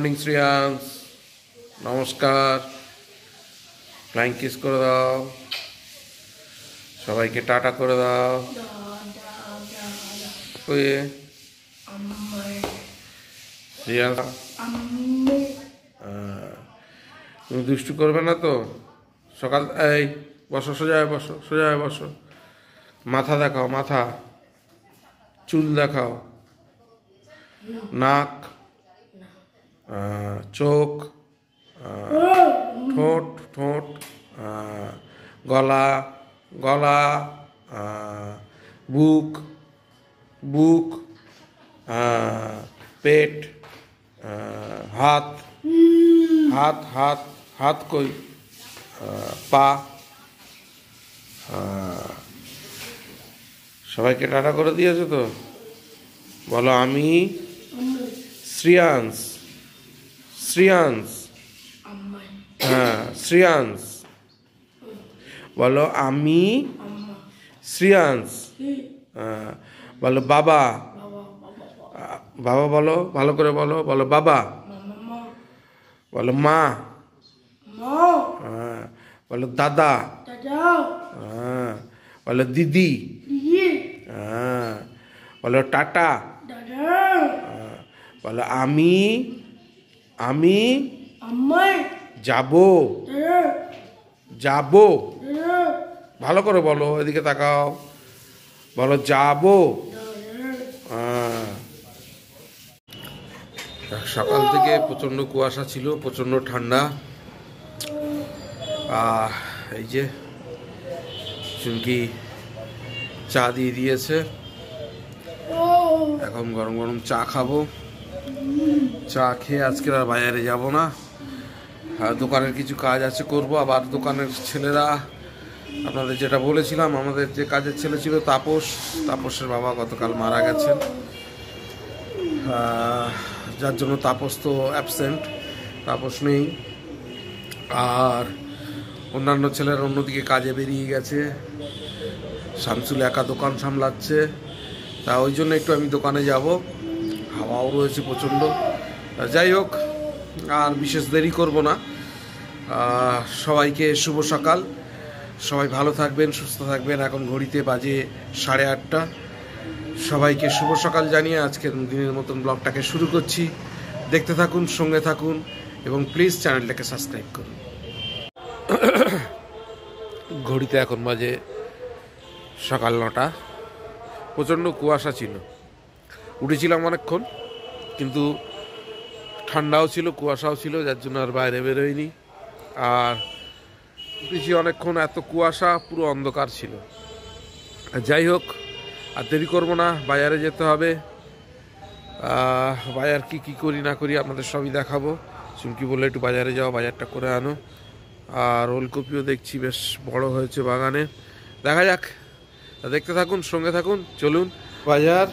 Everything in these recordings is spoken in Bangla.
মর্নিং শ্রেয়াংশ, নমস্কার। ফ্লাইং কিস করে দাও, সবাইকে টাটা করে দাও। শ্রেয়াংশ তুমি দুষ্টু করবে না তো? সকাল এই বসো, সোজা বসো, সোজা বসো। মাথা দেখাও, মাথা, চুল দেখাও, নাক, চোখ, ঠোঁট, ঠোঁট, গলা, গলা, বুক, বুক, পেট, হাত, হাত, হাত, হাত কই, পা। সবাইকে টাটা করে দিয়েছো তো? বলো আমি শ্রেয়াংশ, শ্রেয়াংশ, হ্যাঁ শ্রেয়াংশ। বলো আমি শ্রেয়াংশ। বলো বাবা, বাবা বলো, ভালো করে বলো, বলো বাবা। বলো মা, বলো দাদা, বলো দিদি, বলো টাটা, বলো আমি আমি যাবো, যাবো। ভালো করে বলো, এদিকে তাকাও, বলো যাবো। সকাল থেকে প্রচণ্ড কুয়াশা ছিল, প্রচণ্ড ঠান্ডা। এই যে চুমকি চা দিয়ে দিয়েছে, এখন গরম গরম চা খাবো। চা খেয়ে আজকে আর বাজারে যাব না, দোকানের কিছু কাজ আছে করব। আবার দোকানের ছেলেরা, আপনাদের যেটা বলেছিলাম, আমাদের যে কাজের ছেলে ছিল তাপস, তাপসের বাবা গতকাল মারা গেছেন, যার জন্য তাপস তো অ্যাবসেন্ট, তাপস নেই। আর অন্যান্য ছেলেরা অন্যদিকে কাজে বেরিয়ে গেছে, শামসুল একা দোকান সামলাচ্ছে। তা ওই জন্য একটু আমি দোকানে যাব, হাওয়াও রয়েছে প্রচণ্ড। যাই হোক, আর বিশেষ দেরি করব না। সবাইকে শুভ সকাল, সবাই ভালো থাকবেন, সুস্থ থাকবেন। এখন ঘড়িতে বাজে 8:30। সবাইকে শুভ সকাল জানিয়ে আজকের দিনের মতন ব্লগটাকে শুরু করছি। দেখতে থাকুন, সঙ্গে থাকুন এবং প্লিজ চ্যানেলটাকে সাবস্ক্রাইব করুন। ঘড়িতে এখন বাজে সকাল 9টা। প্রচণ্ড কুয়াশা ছিল, উঠেছিলাম অনেকক্ষণ, কিন্তু ঠান্ডাও ছিল, কুয়াশাও ছিল, যার জন্য আর বাইরে বেরোয়নি। আর উঠেছি অনেকক্ষণ, এত কুয়াশা, পুরো অন্ধকার ছিল। যাই হোক, আর দেরি করবো না, বাজারে যেতে হবে। বাজার কি করি না করি আপনাদের সবই দেখাবো। চুমকি বললে একটু বাজারে যাও, বাজারটা করে আনো। আর ওলকপিও দেখছি বেশ বড় হয়েছে বাগানে, দেখা যাক। দেখতে থাকুন, সঙ্গে থাকুন, চলুন। বাজার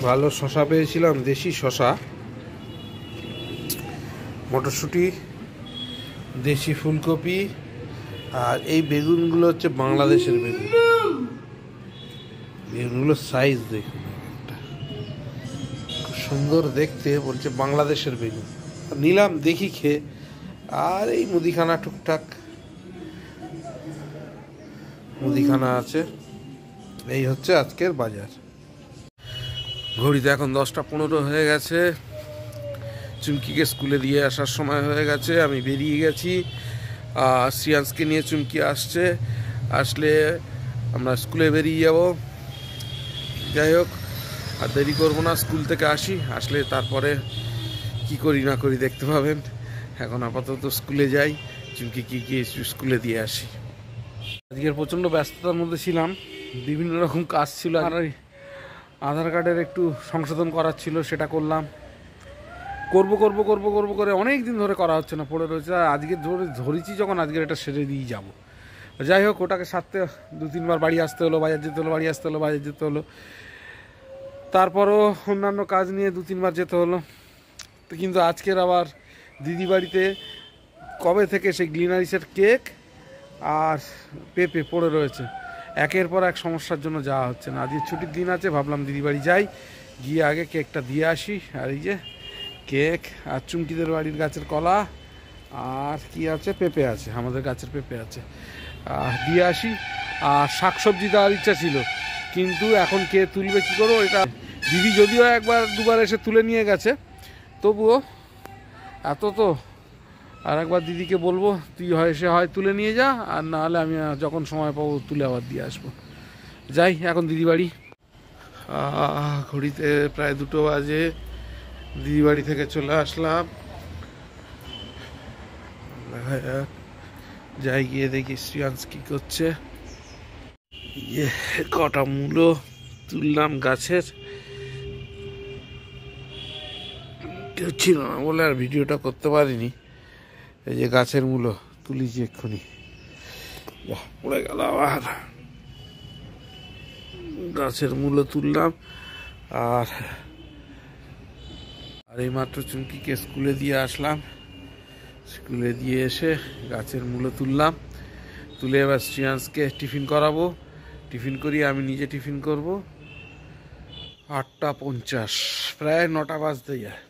ভালো শশা পেয়েছিলাম, দেশি শশা, মটরশুঁটি, দেশি ফুলকপি, আর এই বেগুনগুলো হচ্ছে বাংলাদেশের বেগুন। বেগুনগুলোর সাইজ দেখুন, খুব সুন্দর দেখতে, বলছে বাংলাদেশের বেগুন। নিলাম, দেখি খেয়ে। আর এই মুদিখানা, টুকটাক মুদিখানা আছে। এই হচ্ছে আজকের বাজার। ঘড়িতে এখন 10:15 হয়ে গেছে। চুমকিকে স্কুলে দিয়ে আসার সময় হয়ে গেছে, আমি বেরিয়ে গেছি। শ্রেয়াংশকে নিয়ে চুমকি আসছে, আসলে আমরা স্কুলে বেরিয়ে যাব। যাই হোক, আর দেরি করবো না, স্কুল থেকে আসি, আসলে তারপরে কি করি না করি দেখতে পাবেন। এখন আপাতত স্কুলে যাই, চুমকি কি স্কুলে দিয়ে আসি। আজকের প্রচণ্ড ব্যস্ততার মধ্যে ছিলাম, বিভিন্ন রকম কাজ ছিল। আর আধার কার্ডের একটু সংশোধন করার ছিল, সেটা করলাম। করব করে অনেক দিন ধরে করা হচ্ছে না, পড়ে রয়েছে। আজকে ধরেছি যখন, আজকের এটা সেরে দিয়ে যাব। যাই হোক, ওটাকে সারতে 2-3 বার বাড়ি আসতে হলো, বাজার যেতে হলো, বাড়ি আসতে হলো, বাজার যেতে হলো। তারপরও অন্যান্য কাজ নিয়ে 2-3 বার যেতে হলো। তো কিন্তু আজকের আবার দিদি বাড়িতে কবে থেকে সেই গ্লিনারিসের কেক আর পেঁপে পড়ে রয়েছে, একের পর এক সমস্যার জন্য যাওয়া হচ্ছে না। আজকে ছুটির দিন আছে, ভাবলাম দিদি বাড়ি যাই, গিয়ে আগে কেকটা দিয়ে আসি। আর এই যে কেক, আর চুমকিদের বাড়ির গাছের কলা, আর কি আছে, পেঁপে আছে, আমাদের গাছের পেঁপে আছে, দিয়ে আসি। আর শাকসবজি দেওয়ার ইচ্ছা ছিল, কিন্তু এখন কে তুলবে কী করবো এটা। দিদি যদিও একবার দুবার এসে তুলে নিয়ে গেছে, তবুও এত তো আর একবার দিদিকে বলবো, তুই হয় তুলে নিয়ে যা, আর না হলে আমি যখন সময় পাবো তুলে আবার দিয়ে আসবো। যাই এখন দিদি বাড়ি। ঘড়িতে প্রায় 2টো বাজে, দিদি বাড়ি থেকে চলে আসলাম। দেখা যাক, যাই গিয়ে দেখি শ্রিয়াংশ কি করছে। কটা মূলো তুললাম গাছের, কেউ ছিল না বলে আর ভিডিওটা করতে পারিনি। এই যে গাছের মূলো তুলিছি এক্ষুনি, পড়ে গেল আবার। গাছের মূলো তুললাম, আর এইমাত্র চুমকিকে স্কুলে দিয়ে আসলাম। স্কুলে দিয়ে এসে গাছের মূলো তুললাম, তুলে এবার শ্রিয়াংশকে টিফিন করাবো। টিফিন করিয়ে আমি নিজে টিফিন করব। 8টা 50, প্রায় 9টা বাজতে যায়।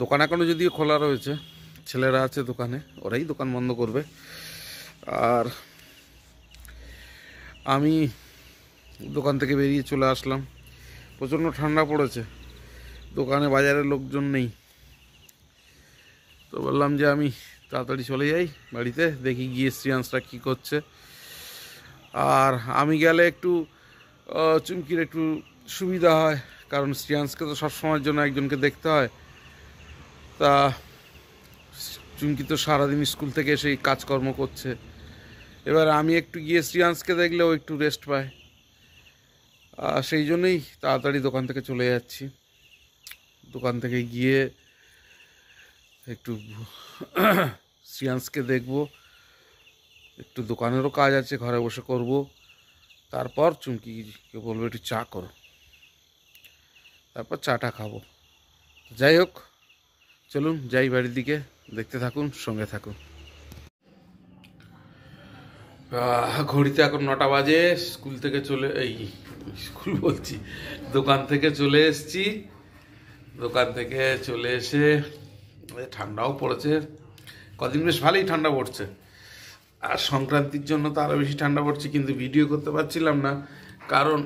দোকান এখনো যদিও খোলা রয়েছে, ছেলেরা আছে দোকানে, ওরাই দোকান বন্ধ করবে। আর আমি দোকান থেকে বেরিয়ে চলে আসলাম। প্রচণ্ড ঠান্ডা পড়েছে, দোকানে বাজারে লোকজন নেই, তো বললাম যে আমি তাড়াতাড়ি চলে যাই বাড়িতে, দেখি গিয়ে শ্রিয়াংশরা কী করছে। আর আমি গেলে একটু চুমকির একটু সুবিধা হয়, কারণ শ্রিয়াংশকে তো সবসময়ের জন্য একজনকে দেখতে হয়। তা চুমকি তো সারাদিন স্কুল থেকে এসে কাজকর্ম করছে, এবার আমি একটু গিয়ে শ্রিয়াংশকে দেখলেও একটু রেস্ট পায়। সেই জন্যই তাড়াতাড়ি দোকান থেকে চলে যাচ্ছি। দোকান থেকে গিয়ে একটু শ্রিয়াংশকে দেখবো, একটু দোকানেরও কাজ আছে, ঘরে বসে করব। তারপর চুমকিকে বলবো একটু চা করো, তারপর চাটা খাবো। যাই হোক, চলুন যাই বাড়ির দিকে, দেখতে থাকুন, সঙ্গে থাকুন। ঘড়িতে এখন 9টা বাজে। স্কুল থেকে স্কুল বলছি, দোকান থেকে চলে এসেছি। দোকান থেকে চলে এসে ঠান্ডাও পড়েছে, কদিন বেশ ভালোই ঠান্ডা পড়ছে। আর সংক্রান্তির জন্য তো আরও বেশি ঠান্ডা পড়ছে, কিন্তু ভিডিও করতে পারছিলাম না, কারণ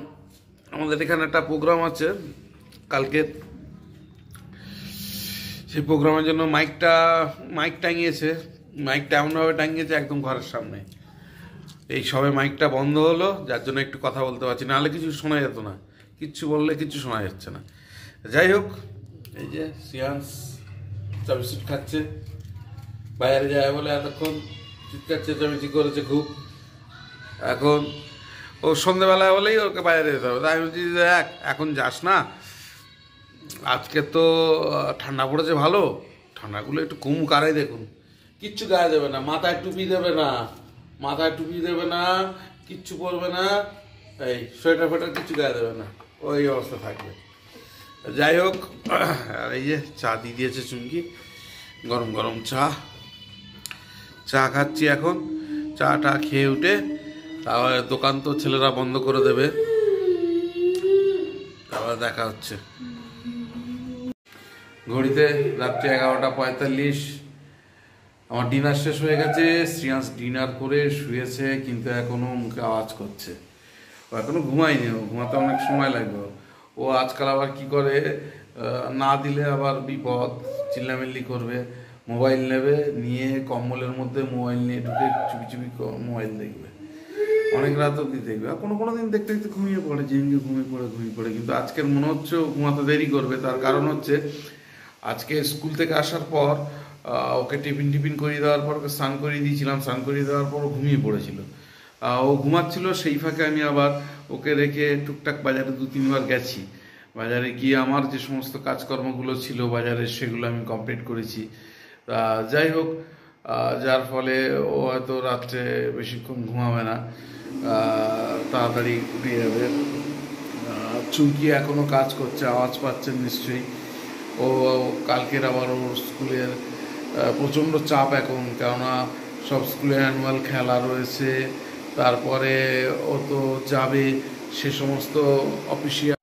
আমাদের এখানে একটা প্রোগ্রাম আছে কালকে। সেই প্রোগ্রামের জন্য মাইক টাঙিয়েছে। মাইকটা এমনভাবে টাঙিয়েছে একদম ঘরের সামনে। এই সবে মাইকটা বন্ধ হলো, যার জন্য একটু কথা বলতে পারছি, নাহলে কিছু শোনা যেত না, কিচ্ছু বললে কিছু শোনা যাচ্ছে না। যাই হোক, এই যে শ্রিয়াংশ চা বিস্কুট খাচ্ছে, বাইরে যায় বলে এতক্ষণ চিৎকার চেঁচামেচি করেছে খুব। এখন ও সন্ধ্যেবেলায় বলেই ওকে বাইরে যেতে হবে, তাই আমি বলছি দেখ এখন যাস না, আজকে তো ঠান্ডা পড়েছে ভালো, ঠান্ডাগুলো একটু কম কারাই। দেখুন কিচ্ছু গায়ে দেবে না, মাথায় টুপি দেবে না, কিচ্ছু পরবে না, এই সোয়েটার ফোয়েটার কিচ্ছু গায়ে দেবে না, ওই অবস্থা থাকবে। যাই হোক, আর এই যে চা দিয়ে দিয়েছে চুমকি, গরম গরম চা খাচ্ছি এখন। চাটা খেয়ে উঠে তারপরে দোকান তো ছেলেরা বন্ধ করে দেবে, তারপরে দেখা হচ্ছে। ঘড়িতে রাত্রি 11টা 45। আমার ডিনার শেষ হয়ে গেছে। শ্রিয়াংশ ডিনার করে শুয়েছে, কিন্তু এখনো মুখে আওয়াজ করছে। ও এখনো ঘুমায়নি, ও ঘুমাতে অনেক সময় লাগবে। ও আজকাল আবার কি করে, না দিলে আবার বিপদ, চিল্লামিল্লি করবে। মোবাইল নেবে, নিয়ে কম্বলের মধ্যে মোবাইল নিয়ে ঢুকে চুপি চুপি মোবাইল দেখবে, অনেক রাত অব্দি দেখবে। আর কোনো দিন দেখতে দেখতে ঘুমিয়ে পড়ে, যেদিনকে ঘুমিয়ে পড়ে। কিন্তু আজকের মনে হচ্ছে ও ঘুমাতে দেরি করবে। তার কারণ হচ্ছে আজকে স্কুল থেকে আসার পর ওকে টিফিন করিয়ে দেওয়ার পর ওকে স্নান করিয়ে দিয়েছিলাম। স্নান করিয়ে দেওয়ার পর ও ঘুমিয়ে পড়েছিল। ও ঘুমাচ্ছিল, সেই ফাঁকে আমি আবার ওকে রেখে টুকটাক বাজারে 2-3 বার গেছি। বাজারে গিয়ে আমার যে সমস্ত কাজকর্মগুলো ছিল বাজারের, সেগুলো আমি কমপ্লিট করেছি। যাই হোক, যার ফলে ও হয়তো রাত্রে বেশিক্ষণ ঘুমাবে না, তাড়াতাড়ি উঠে যাবে। চুমকি এখনও কাজ করছে, আওয়াজ পাচ্ছেন নিশ্চয়ই। ও কালকের আবার ওর স্কুলের প্রচণ্ড চাপ এখন, কেননা সব স্কুলে অ্যানুয়াল খেলা রয়েছে, তারপরে ও তো যাবে সে সমস্ত অফিসিয়াল।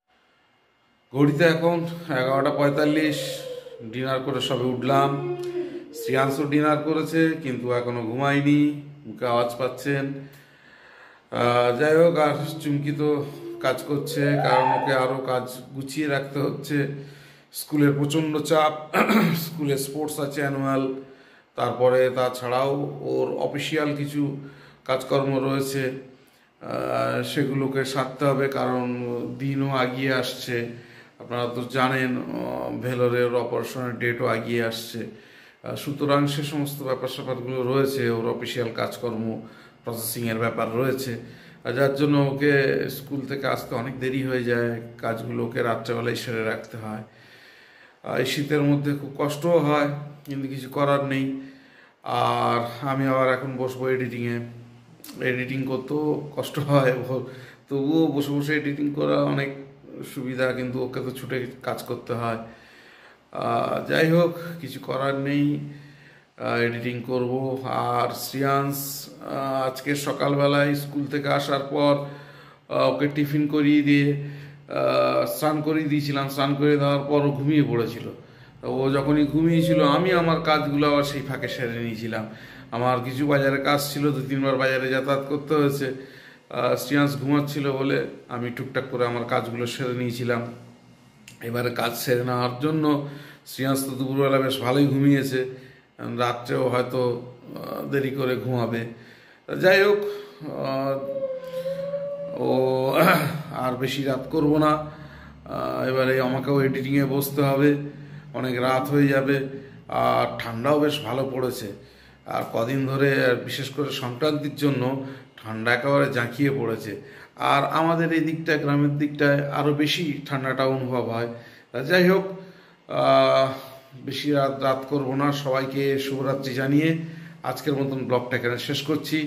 ঘড়িতে এখন 11:45। ডিনার করে সবে উঠলাম। শ্রেয়াংশও ডিনার করেছে কিন্তু এখনো ঘুমায়নি, মুখে আওয়াজ পাচ্ছেন। যাই হোক, আর চুমকি তো কাজ করছে, কারণ ওকে আরও কাজ গুছিয়ে রাখতে হচ্ছে। স্কুলের প্রচণ্ড চাপ, স্কুলে স্পোর্টস আছে অ্যানুয়াল, তারপরে তাছাড়াও ওর অফিসিয়াল কিছু কাজকর্ম রয়েছে, সেগুলোকে সারতে হবে, কারণ দিনও আগিয়ে আসছে। আপনারা তো জানেন ভেলোরের অপারেশনের ডেটও আগিয়ে আসছে। সুতরাং সে সমস্ত ব্যাপার স্যাপারগুলো রয়েছে, ওর অফিসিয়াল কাজকর্ম প্রসেসিংয়ের ব্যাপার রয়েছে, যার জন্য ওকে স্কুল থেকে আসতে অনেক দেরি হয়ে যায়। কাজগুলোকে রাত্রেবেলায় সেরে রাখতে হয়। এই শীতের মধ্যে খুব কষ্টও হয়, কিন্তু কিছু করার নেই। আর আমি আবার এখন বসবো এডিটিং করতেও কষ্ট হয়, তবুও বসে বসে এডিটিং করা অনেক সুবিধা, কিন্তু ওকে তো ছুটে কাজ করতে হয়। যাই হোক, কিছু করার নেই, এডিটিং করব। আর শ্রেয়াংশ আজকে সকালবেলায় স্কুল থেকে আসার পর ওকে টিফিন করিয়ে দিয়ে স্নান করিয়ে দিয়েছিলাম। স্নান করে দেওয়ার পর ও ঘুমিয়ে পড়েছিল। ও যখনই ঘুমিয়েছিল আমি আমার কাজগুলো আবার সেই ফাঁকে সেরে নিয়েছিলাম। আমার কিছু বাজারে কাজ ছিল, 2-3 বার বাজারে যাতায়াত করতে হয়েছে। শ্রেয়াংশ ঘুমাচ্ছিল বলে আমি টুকটাক করে আমার কাজগুলো সেরে নিয়েছিলাম। এবারে কাজ সেরে নেওয়ার জন্য শ্রেয়াংশ তো দুপুরবেলা বেশ ভালোই ঘুমিয়েছে, রাত্রেও হয়তো দেরি করে ঘুমাবে। যাই হোক, ও আর বেশি রাত করব না। এবারে আমাকেও এডিটিংয়ে বসতে হবে, অনেক রাত হয়ে যাবে। আর ঠান্ডাও বেশ ভালো পড়েছে। আর কদিন ধরে বিশেষ করে সংক্রান্তির জন্য ঠান্ডা একেবারে জাঁকিয়ে পড়েছে। আর আমাদের এই দিকটায়, গ্রামের দিকটায় আরও বেশি ঠান্ডাটা অনুভব হয়। যাই হোক, বেশি রাত করব না। সবাইকে শুভরাত্রি জানিয়ে আজকের মতন ব্লগটা এখানে শেষ করছি।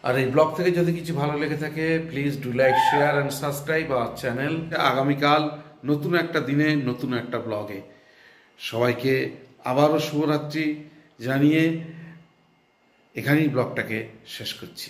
আর এই ব্লগ থেকে যদি কিছু ভালো লেগে থাকে, please do like, share and subscribe our channel. আগামীকাল নতুন একটা দিনে নতুন একটা ব্লগে সবাইকে আবারও শুভরাত্রি জানিয়ে এখানেই ব্লগটাকে শেষ করছি।